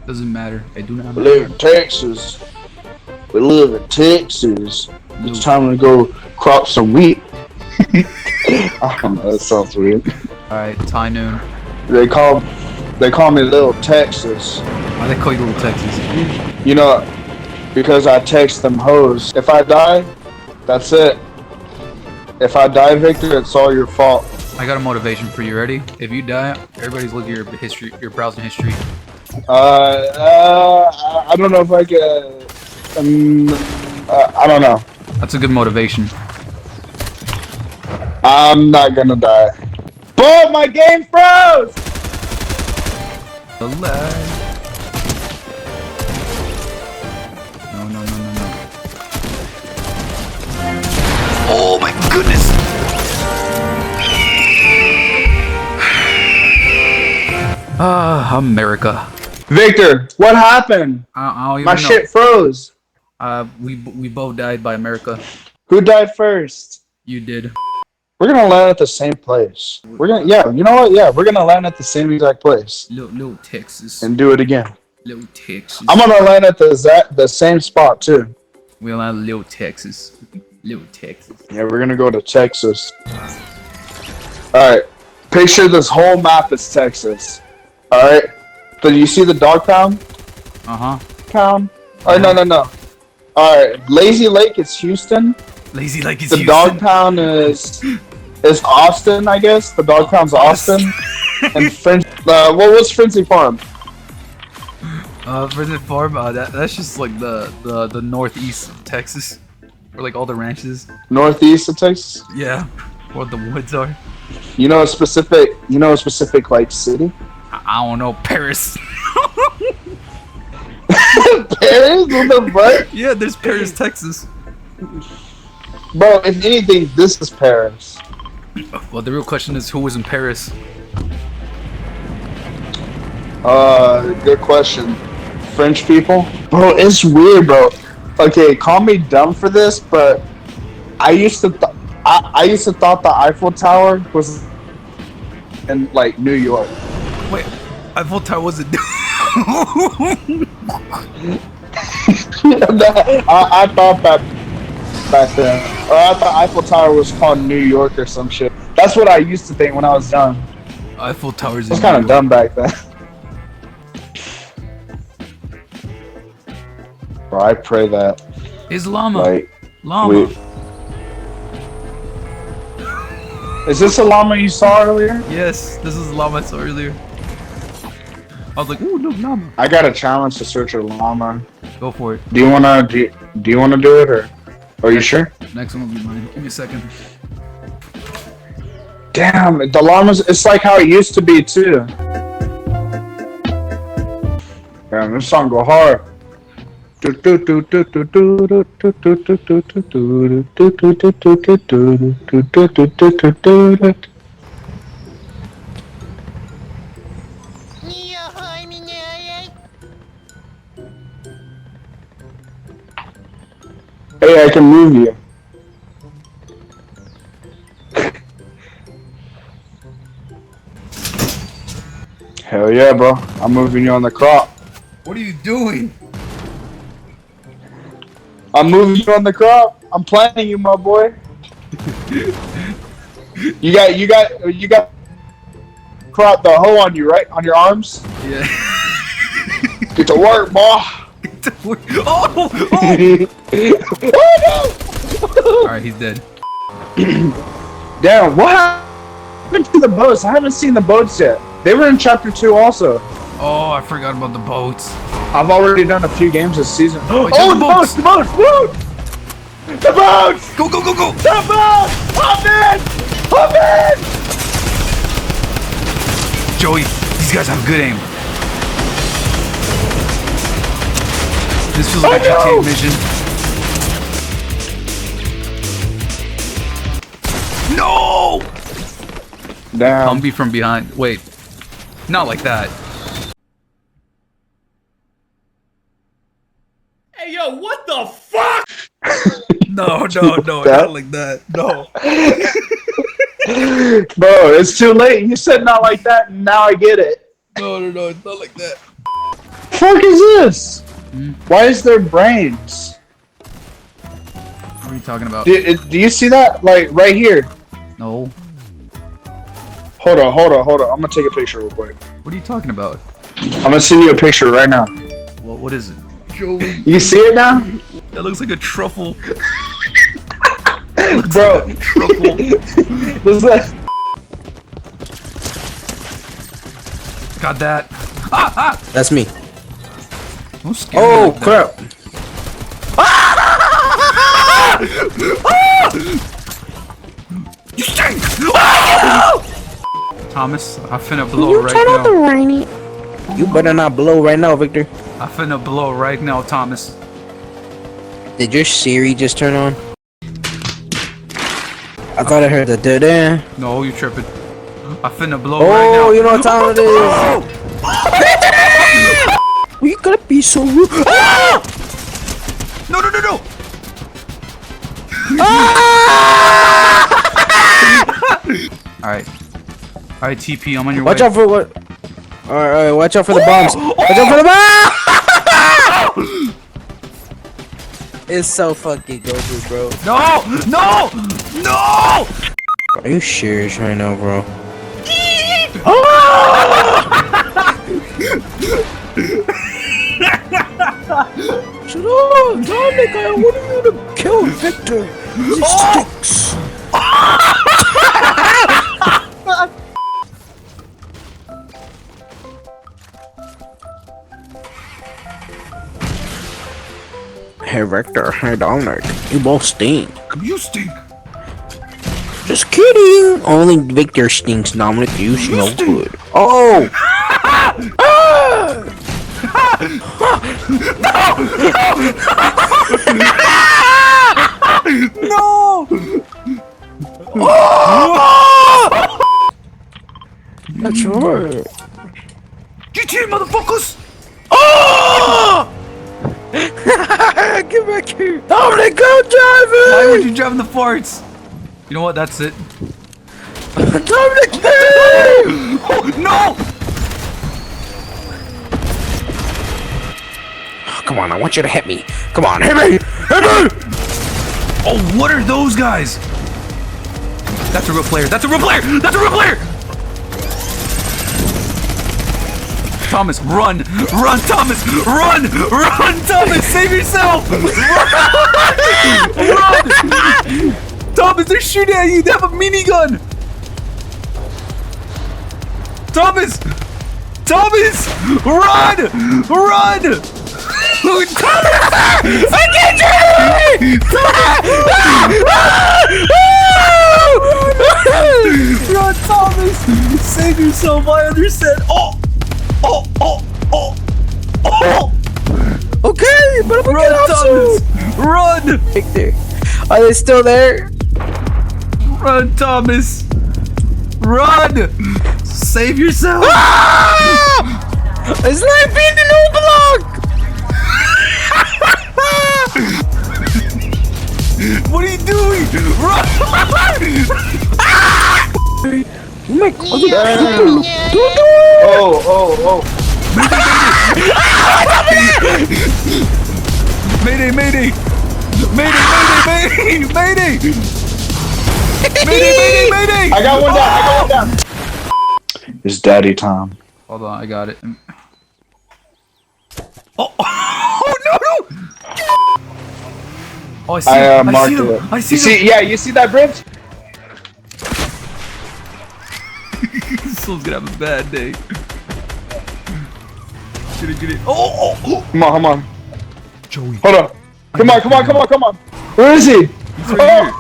Doesn't matter. I do not We live matter. in Texas. We live in Texas. No. It's time to go crop some wheat. I don't know. That sounds weird. Alright, Ty Noon. They call me Little Texas. Why they call you Little Texas? You know, because I text them hoes. If I die, that's it. If I die, Victor, it's all your fault. I got a motivation for you. Ready? If you die, everybody's looking at your history, your browsing history. I don't know if I can. I don't know. That's a good motivation. I'm not gonna die. But my game froze! Alive. No, no, no, no, no. Oh my goodness! Ah, America. Victor, what happened? I don't even My know. shit froze. We both died by America. Who died first? You did. We're gonna land at the same place. Yeah, you know what? Yeah, we're gonna land at the same exact place Little Texas. and do it again. Little Texas. I'm gonna land at the same spot too. We'll land Little Texas. Little Texas. Yeah, we're gonna go to Texas. Alright. Picture this whole map is Texas. Alright. So you see the dog pound? Uh-huh. Pound? Oh no. Alright. Lazy Lake is Houston. Lazy like it's The dog pound is Austin, I guess. The dog pound's Austin. And what was Frenzy Farm? Prison Farm, that's just like the northeast of Texas. Where like all the ranches. Northeast of Texas? Yeah. Where the woods are. You know a specific like city? I don't know, Paris. Paris? What the fuck? Yeah, there's Paris, Texas. Bro, if anything, this is Paris. Well, the real question is who was in Paris? Good question. French people? Bro, it's weird, bro. Okay, call me dumb for this, but I used to thought the Eiffel Tower was in like New York. Wait, Eiffel Tower wasn't. I thought that back then. Or I thought Eiffel Tower was called New York or some shit. That's what I used to think when I was young. Eiffel Tower's I was in kind New of York. dumb back then. Bro, I pray that It's llama. like Llama. Is this a llama you saw earlier? Yes, this is the llama I saw earlier. I was like, ooh, no llama. I got a challenge to search a llama. Go for it. Do you wanna do it or are you sure? Next one will be mine. Give me a second. Damn, the llamas. It's like how it used to be too. Damn, this song go hard. Hey, I can move you. Hell yeah, bro. I'm moving you on the crop. What are you doing? I'm moving you on the crop. I'm planting you, my boy. You got crop the hoe on you, right? On your arms? Yeah. Get to work, boy. Oh! Oh Alright, he's dead. no! Damn, what happened to the boats? I haven't seen the boats yet. They were in chapter 2 also. Oh, I forgot about the boats. I've already done a few games this season. Wait, Oh, the the boats! boats! The boats! Woo! The boats! Go, go, go, go! The boats! Hop in! Hop in! Joey, these guys have good aim. This feels like a GTA no! mission. No! Damn. Humvee from behind. Wait. Not like that. Hey, yo, what the fuck? No, no, no, That- not like that. No. Bro, it's too late. You said not like that, and now I get it. No, no, no, it's not like that. fuck is this? Hmm? Why is there brains? What are you talking about? Do you see that? Like, right here. No. Hold on. I'm gonna take a picture real quick. What are you talking about? I'm gonna send you a picture right now. What is it? Joey. You see it now? That looks like a truffle. Bro. Truffle. What's that? Got that. That's me. Don't scare me Oh like that. crap! You stink! Thomas, I finna blow You right turn on the now. rainy. You better not blow right now, Victor. I finna blow right now, Thomas. Did your Siri just turn on? I thought I heard the da-da. No, you tripping. I finna blow right now. Oh, you know what time it is? We gotta be so rude. Ah! No! Alright, TP, I'm on your Watch way. out for what? Alright, watch out for the bombs. Watch out for the bombs! It's so fucking Goku, bro. No! Are you serious right now, bro? Shut up, Dominic! I wanted you to kill Victor. He stinks. Hey Victor, hey Dominic, you both stink. You stink! Just kidding! Only Victor stinks, Dominic, you smell good. Oh! No! That's right. GT, motherfuckers! Get back here! Dominic, go Why would driving! you drive in the farts? You know what? That's it. Dominic, Oh, no! come on, I want you to hit me. Come on, hit me! Hit me! Oh, what are those guys? That's a real player. That's a real player. That's a real player. Thomas, run! Run, Thomas! Run! Run, Thomas! Save yourself! Run! Run! Thomas, they're shooting at you! They have a minigun! Thomas! Thomas! Run! Run! I can't Run, Thomas! Save yourself, I understand. Oh! Oh! Oh! Oh! Oh! Okay, but I'm gonna get Run, out Thomas! soon. Run! Victor, are they still there? Run, Thomas! Run! Save yourself! It's like being an old block! What are you doing? Run! You make other people look. Don't do it! Oh. Mayday! Mayday! Mayday! Mayday! Mayday! Mayday! Mayday! I got one down. It's daddy time. Hold on, I got it. Oh! Oh no! Oh, I see him! I marked see him! it. I see You him! see? Yeah, you see that bridge? This soul's gonna have a bad day. Get it! Oh! Come on. Joey! Hold on. Come on. Where is he? Oh!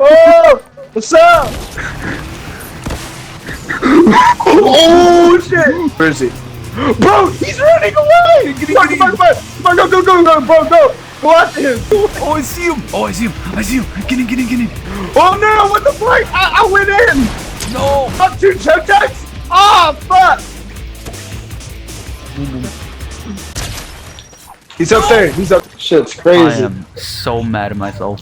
Oh! What's up? Oh shit! Where is he? Bro, he's running away! Come on, go, bro, go! Go after him! Oh, I see him! Get in! Oh no, what the fuck? I went in! No! Up two choke tags? Ah, fuck! He's up there. He's up. Shit's I crazy. am so mad at myself.